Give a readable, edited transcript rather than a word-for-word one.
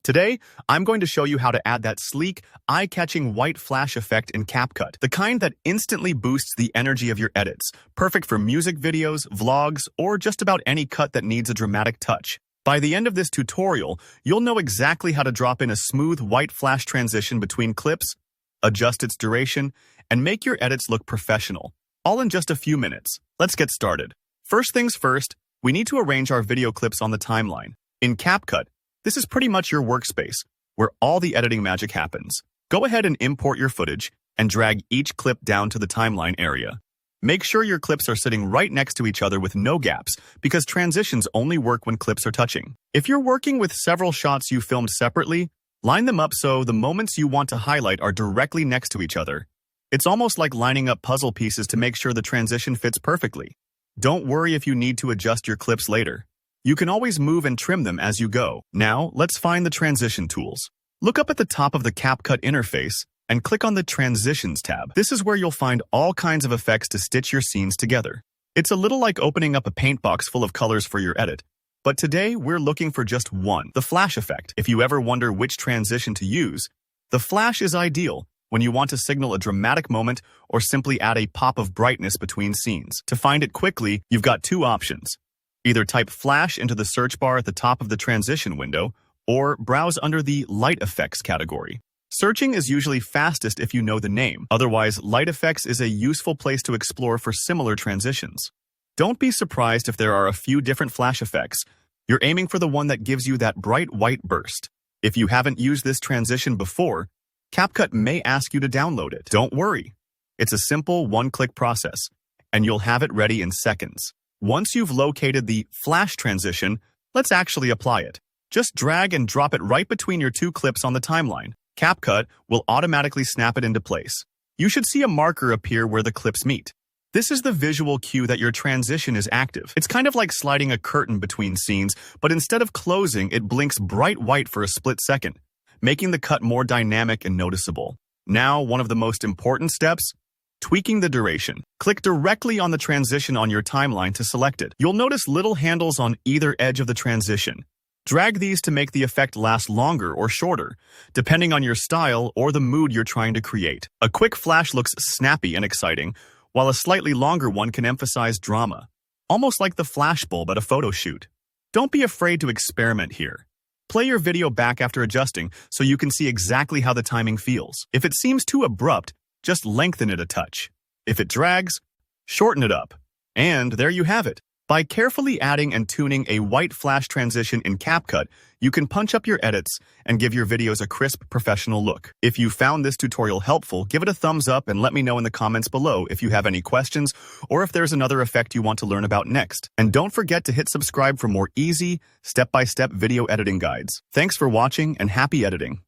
Today, I'm going to show you how to add that sleek, eye-catching white flash effect in CapCut, the kind that instantly boosts the energy of your edits, perfect for music videos, vlogs, or just about any cut that needs a dramatic touch. By the end of this tutorial, you'll know exactly how to drop in a smooth white flash transition between clips, adjust its duration, and make your edits look professional, all in just a few minutes. Let's get started. First things first, we need to arrange our video clips on the timeline. In CapCut, this is pretty much your workspace, where all the editing magic happens. Go ahead and import your footage and drag each clip down to the timeline area. Make sure your clips are sitting right next to each other with no gaps, because transitions only work when clips are touching. If you're working with several shots you filmed separately, line them up so the moments you want to highlight are directly next to each other. It's almost like lining up puzzle pieces to make sure the transition fits perfectly. Don't worry if you need to adjust your clips later. You can always move and trim them as you go. Now, let's find the transition tools. Look up at the top of the CapCut interface and click on the Transitions tab. This is where you'll find all kinds of effects to stitch your scenes together. It's a little like opening up a paint box full of colors for your edit. But today, we're looking for just one, the flash effect. If you ever wonder which transition to use, the flash is ideal when you want to signal a dramatic moment or simply add a pop of brightness between scenes. To find it quickly, you've got two options. Either type flash into the search bar at the top of the transition window, or browse under the light effects category. Searching is usually fastest if you know the name. Otherwise, light effects is a useful place to explore for similar transitions. Don't be surprised if there are a few different flash effects. You're aiming for the one that gives you that bright white burst. If you haven't used this transition before, CapCut may ask you to download it. Don't worry. It's a simple one-click process, and you'll have it ready in seconds. Once you've located the flash transition, let's actually apply it. Just drag and drop it right between your two clips on the timeline. CapCut will automatically snap it into place. You should see a marker appear where the clips meet. This is the visual cue that your transition is active. It's kind of like sliding a curtain between scenes, but instead of closing, it blinks bright white for a split second, making the cut more dynamic and noticeable. Now, one of the most important steps, tweaking the duration. Click directly on the transition on your timeline to select it. You'll notice little handles on either edge of the transition. Drag these to make the effect last longer or shorter, depending on your style or the mood you're trying to create. A quick flash looks snappy and exciting, while a slightly longer one can emphasize drama, almost like the flashbulb at a photo shoot. Don't be afraid to experiment here. Play your video back after adjusting so you can see exactly how the timing feels. If it seems too abrupt, just lengthen it a touch. If it drags, shorten it up. And there you have it. By carefully adding and tuning a white flash transition in CapCut, you can punch up your edits and give your videos a crisp, professional look. If you found this tutorial helpful, give it a thumbs up and let me know in the comments below if you have any questions or if there's another effect you want to learn about next. And don't forget to hit subscribe for more easy, step-by-step video editing guides. Thanks for watching and happy editing.